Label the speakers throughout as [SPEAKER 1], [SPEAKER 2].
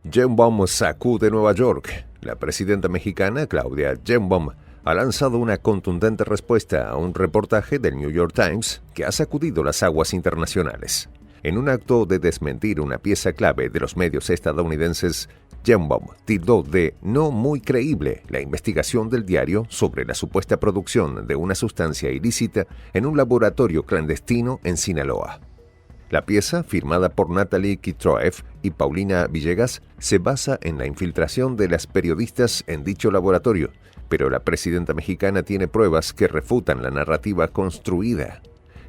[SPEAKER 1] Sheinbaum sacude Nueva York. La presidenta mexicana, Claudia Sheinbaum, ha lanzado una contundente respuesta a un reportaje del New York Times que ha sacudido las aguas internacionales. En un acto de desmentir una pieza clave de los medios estadounidenses, Sheinbaum tildó de no muy creíble la investigación del diario sobre la supuesta producción de una sustancia ilícita en un laboratorio clandestino en Sinaloa. La pieza, firmada por Natalie Kitroev y Paulina Villegas, se basa en la infiltración de las periodistas en dicho laboratorio, pero la presidenta mexicana tiene pruebas que refutan la narrativa construida.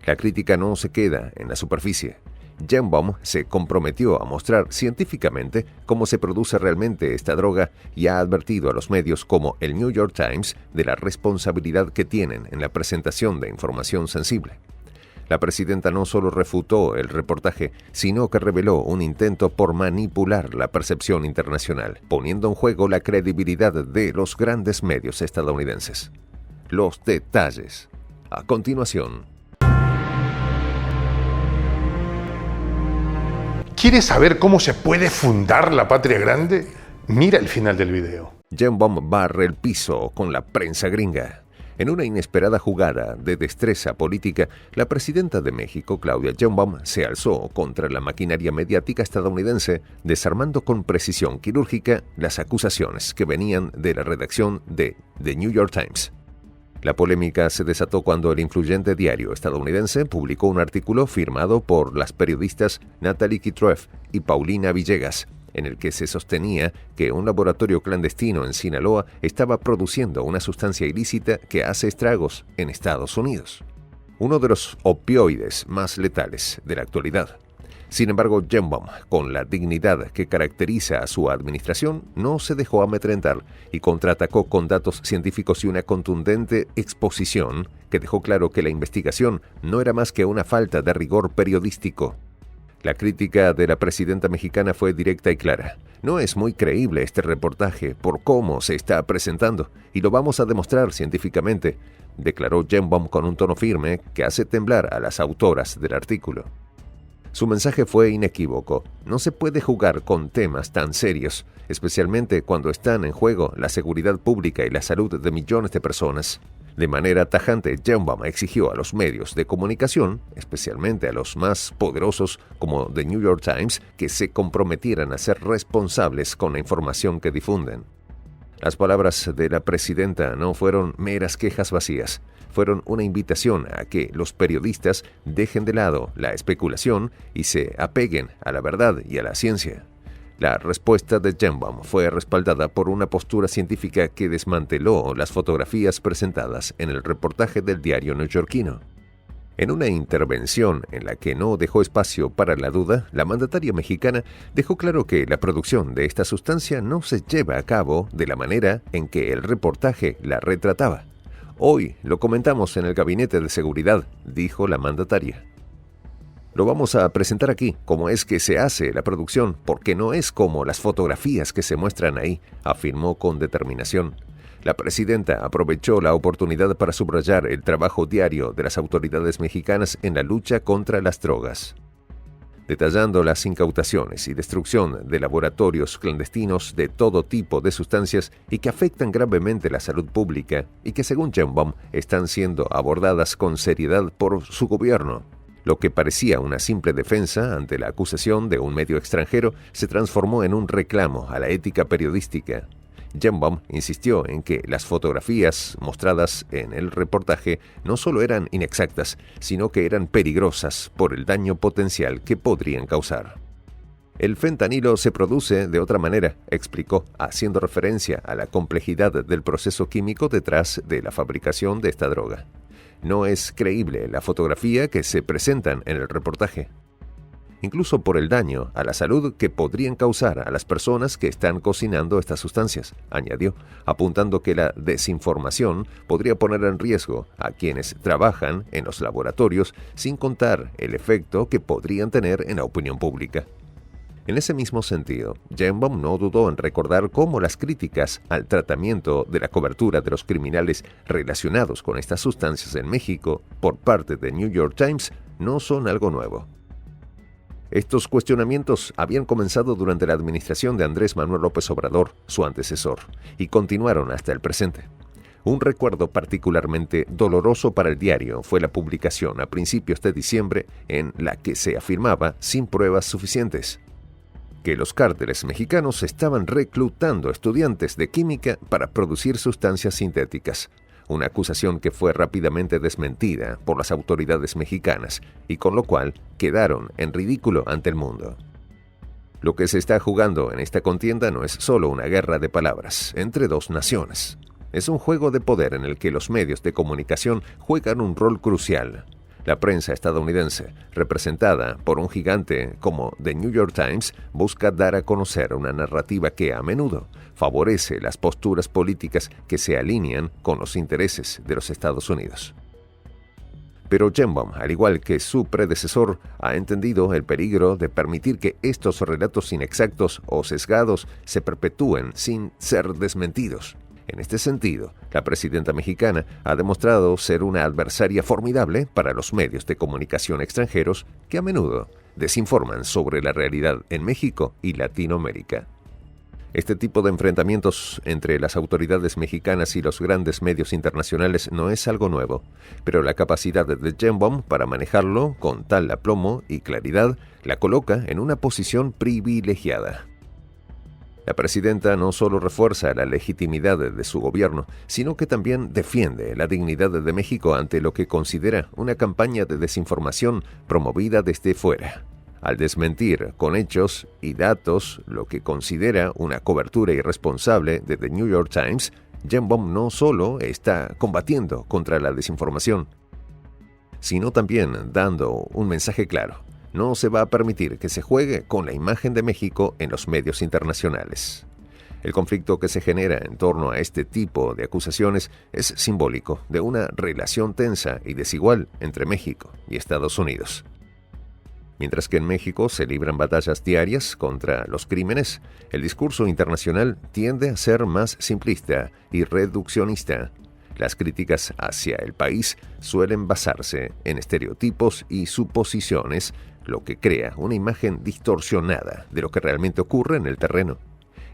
[SPEAKER 1] La crítica no se queda en la superficie. Sheinbaum se comprometió a mostrar científicamente cómo se produce realmente esta droga y ha advertido a los medios como el New York Times de la responsabilidad que tienen en la presentación de información sensible. La presidenta no solo refutó el reportaje, sino que reveló un intento por manipular la percepción internacional, poniendo en juego la credibilidad de los grandes medios estadounidenses. Los detalles, a continuación.
[SPEAKER 2] ¿Quieres saber cómo se puede fundar la patria grande? Mira el final del video.
[SPEAKER 1] Sheinbaum barre el piso con la prensa gringa. En una inesperada jugada de destreza política, la presidenta de México, Claudia Sheinbaum, se alzó contra la maquinaria mediática estadounidense, desarmando con precisión quirúrgica las acusaciones que venían de la redacción de The New York Times. La polémica se desató cuando el influyente diario estadounidense publicó un artículo firmado por las periodistas Natalie Kitroev y Paulina Villegas, en el que se sostenía que un laboratorio clandestino en Sinaloa estaba produciendo una sustancia ilícita que hace estragos en Estados Unidos, uno de los opioides más letales de la actualidad. Sin embargo, Sheinbaum, con la dignidad que caracteriza a su administración, no se dejó amedrentar y contraatacó con datos científicos y una contundente exposición que dejó claro que la investigación no era más que una falta de rigor periodístico. La crítica de la presidenta mexicana fue directa y clara. No es muy creíble este reportaje por cómo se está presentando, y lo vamos a demostrar científicamente, declaró Sheinbaum con un tono firme que hace temblar a las autoras del artículo. Su mensaje fue inequívoco. No se puede jugar con temas tan serios, especialmente cuando están en juego la seguridad pública y la salud de millones de personas. De manera tajante, Sheinbaum exigió a los medios de comunicación, especialmente a los más poderosos como The New York Times, que se comprometieran a ser responsables con la información que difunden. Las palabras de la presidenta no fueron meras quejas vacías, fueron una invitación a que los periodistas dejen de lado la especulación y se apeguen a la verdad y a la ciencia. La respuesta de Sheinbaum fue respaldada por una postura científica que desmanteló las fotografías presentadas en el reportaje del diario neoyorquino. En una intervención en la que no dejó espacio para la duda, la mandataria mexicana dejó claro que la producción de esta sustancia no se lleva a cabo de la manera en que el reportaje la retrataba. Hoy lo comentamos en el Gabinete de Seguridad, dijo la mandataria. Lo vamos a presentar aquí, cómo es que se hace la producción, porque no es como las fotografías que se muestran ahí, afirmó con determinación. La presidenta aprovechó la oportunidad para subrayar el trabajo diario de las autoridades mexicanas en la lucha contra las drogas, detallando las incautaciones y destrucción de laboratorios clandestinos de todo tipo de sustancias y que afectan gravemente la salud pública y que, según Sheinbaum, están siendo abordadas con seriedad por su gobierno. Lo que parecía una simple defensa ante la acusación de un medio extranjero se transformó en un reclamo a la ética periodística. Sheinbaum insistió en que las fotografías mostradas en el reportaje no solo eran inexactas, sino que eran peligrosas por el daño potencial que podrían causar. El fentanilo se produce de otra manera, explicó, haciendo referencia a la complejidad del proceso químico detrás de la fabricación de esta droga. No es creíble la fotografía que se presentan en el reportaje, incluso por el daño a la salud que podrían causar a las personas que están cocinando estas sustancias, añadió, apuntando que la desinformación podría poner en riesgo a quienes trabajan en los laboratorios, sin contar el efecto que podrían tener en la opinión pública. En ese mismo sentido, Sheinbaum no dudó en recordar cómo las críticas al tratamiento de la cobertura de los criminales relacionados con estas sustancias en México por parte de New York Times no son algo nuevo. Estos cuestionamientos habían comenzado durante la administración de Andrés Manuel López Obrador, su antecesor, y continuaron hasta el presente. Un recuerdo particularmente doloroso para el diario fue la publicación a principios de diciembre en la que se afirmaba, sin pruebas suficientes, que los cárteles mexicanos estaban reclutando estudiantes de química para producir sustancias sintéticas, una acusación que fue rápidamente desmentida por las autoridades mexicanas y con lo cual quedaron en ridículo ante el mundo. Lo que se está jugando en esta contienda no es solo una guerra de palabras entre dos naciones. Es un juego de poder en el que los medios de comunicación juegan un rol crucial. La prensa estadounidense, representada por un gigante como The New York Times, busca dar a conocer una narrativa que a menudo favorece las posturas políticas que se alinean con los intereses de los Estados Unidos. Pero Sheinbaum, al igual que su predecesor, ha entendido el peligro de permitir que estos relatos inexactos o sesgados se perpetúen sin ser desmentidos. En este sentido, la presidenta mexicana ha demostrado ser una adversaria formidable para los medios de comunicación extranjeros que a menudo desinforman sobre la realidad en México y Latinoamérica. Este tipo de enfrentamientos entre las autoridades mexicanas y los grandes medios internacionales no es algo nuevo, pero la capacidad de Sheinbaum para manejarlo con tal aplomo y claridad la coloca en una posición privilegiada. La presidenta no solo refuerza la legitimidad de su gobierno, sino que también defiende la dignidad de México ante lo que considera una campaña de desinformación promovida desde fuera. Al desmentir con hechos y datos lo que considera una cobertura irresponsable de The New York Times, Sheinbaum no solo está combatiendo contra la desinformación, sino también dando un mensaje claro. No se va a permitir que se juegue con la imagen de México en los medios internacionales. El conflicto que se genera en torno a este tipo de acusaciones es simbólico de una relación tensa y desigual entre México y Estados Unidos. Mientras que en México se libran batallas diarias contra los crímenes, el discurso internacional tiende a ser más simplista y reduccionista. Las críticas hacia el país suelen basarse en estereotipos y suposiciones, lo que crea una imagen distorsionada de lo que realmente ocurre en el terreno.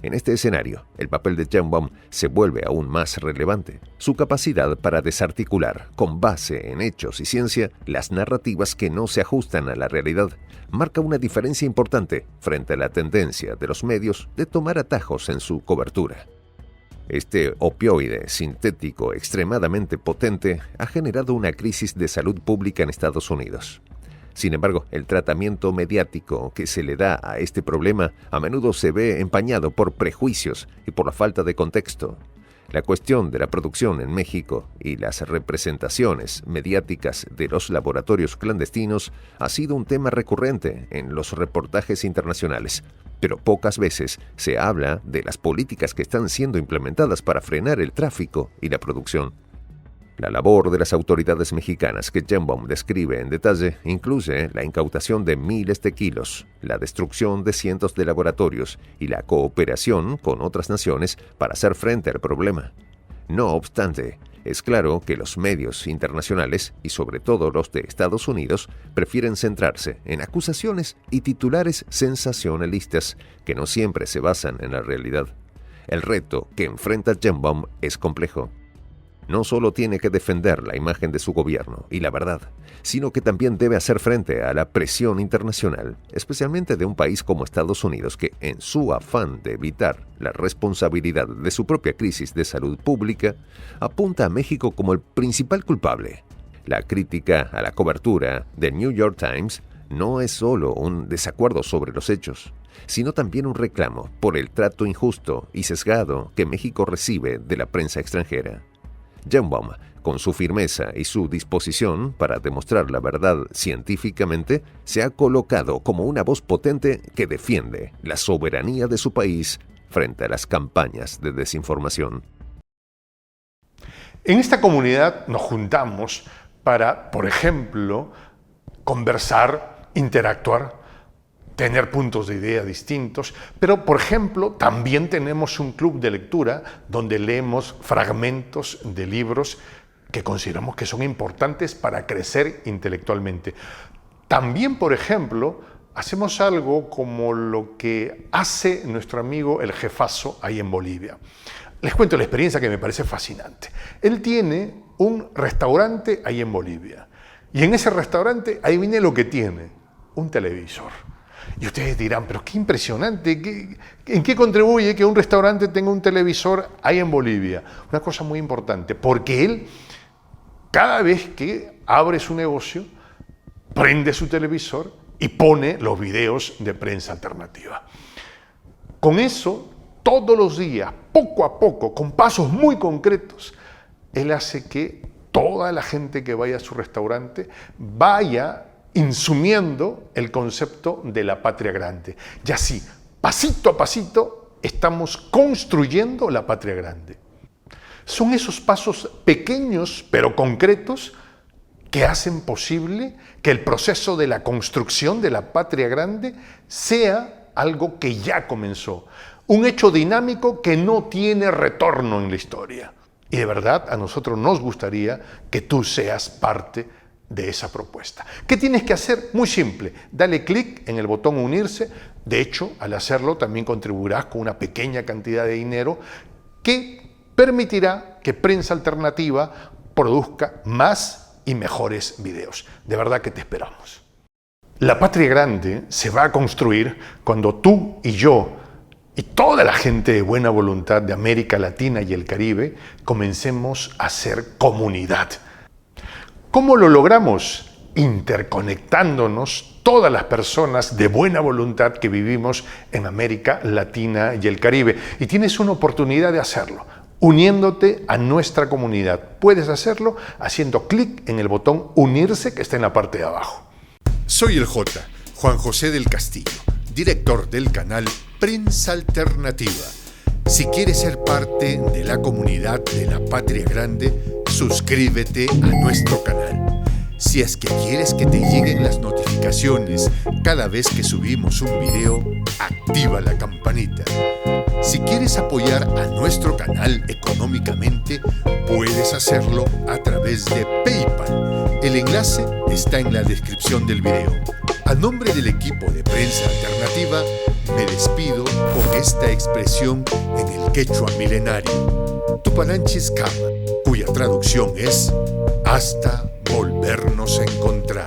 [SPEAKER 1] En este escenario, el papel de Sheinbaum se vuelve aún más relevante. Su capacidad para desarticular, con base en hechos y ciencia, las narrativas que no se ajustan a la realidad, marca una diferencia importante frente a la tendencia de los medios de tomar atajos en su cobertura. Este opioide sintético extremadamente potente ha generado una crisis de salud pública en Estados Unidos. Sin embargo, el tratamiento mediático que se le da a este problema a menudo se ve empañado por prejuicios y por la falta de contexto. La cuestión de la producción en México y las representaciones mediáticas de los laboratorios clandestinos ha sido un tema recurrente en los reportajes internacionales, pero pocas veces se habla de las políticas que están siendo implementadas para frenar el tráfico y la producción. La labor de las autoridades mexicanas que Sheinbaum describe en detalle incluye la incautación de miles de kilos, la destrucción de cientos de laboratorios y la cooperación con otras naciones para hacer frente al problema. No obstante, es claro que los medios internacionales, y sobre todo los de Estados Unidos, prefieren centrarse en acusaciones y titulares sensacionalistas que no siempre se basan en la realidad. El reto que enfrenta Sheinbaum es complejo. No solo tiene que defender la imagen de su gobierno y la verdad, sino que también debe hacer frente a la presión internacional, especialmente de un país como Estados Unidos que, en su afán de evitar la responsabilidad de su propia crisis de salud pública, apunta a México como el principal culpable. La crítica a la cobertura de New York Times no es solo un desacuerdo sobre los hechos, sino también un reclamo por el trato injusto y sesgado que México recibe de la prensa extranjera. Sheinbaum, con su firmeza y su disposición para demostrar la verdad científicamente, se ha colocado como una voz potente que defiende la soberanía de su país frente a las campañas de desinformación.
[SPEAKER 2] En esta comunidad nos juntamos para, por ejemplo, conversar, interactuar, tener puntos de idea distintos, pero, por ejemplo, también tenemos un club de lectura donde leemos fragmentos de libros que consideramos que son importantes para crecer intelectualmente. También, por ejemplo, hacemos algo como lo que hace nuestro amigo el jefazo ahí en Bolivia. Les cuento la experiencia que me parece fascinante. Él tiene un restaurante ahí en Bolivia. Y en ese restaurante, adivine lo que tiene, un televisor. Y ustedes dirán, pero qué impresionante, ¿en qué contribuye que un restaurante tenga un televisor ahí en Bolivia? Una cosa muy importante, porque él, cada vez que abre su negocio, prende su televisor y pone los videos de Prensa Alternativa. Con eso, todos los días, poco a poco, con pasos muy concretos, él hace que toda la gente que vaya a su restaurante vaya insumiendo el concepto de la patria grande. Y así, pasito a pasito, estamos construyendo la patria grande. Son esos pasos pequeños pero concretos que hacen posible que el proceso de la construcción de la patria grande sea algo que ya comenzó. Un hecho dinámico que no tiene retorno en la historia. Y de verdad, a nosotros nos gustaría que tú seas parte de esa propuesta. ¿Qué tienes que hacer? Muy simple. Dale clic en el botón unirse. De hecho, al hacerlo también contribuirás con una pequeña cantidad de dinero que permitirá que Prensa Alternativa produzca más y mejores videos. De verdad que te esperamos. La patria grande se va a construir cuando tú y yo y toda la gente de buena voluntad de América Latina y el Caribe comencemos a ser comunidad. ¿Cómo lo logramos? Interconectándonos todas las personas de buena voluntad que vivimos en América Latina y el Caribe. Y tienes una oportunidad de hacerlo, uniéndote a nuestra comunidad. Puedes hacerlo haciendo clic en el botón unirse que está en la parte de abajo.
[SPEAKER 3] Soy el J, Juan José del Castillo, director del canal Prensa Alternativa. Si quieres ser parte de la comunidad de la Patria Grande, suscríbete a nuestro canal. Si es que quieres que te lleguen las notificaciones cada vez que subimos un video, activa la campanita. Si quieres apoyar a nuestro canal económicamente, puedes hacerlo a través de PayPal. El enlace está en la descripción del video. A nombre del equipo de Prensa Alternativa, me despido con esta expresión en el quechua milenario, Tupananchis Kama, cuya traducción es hasta volvernos a encontrar.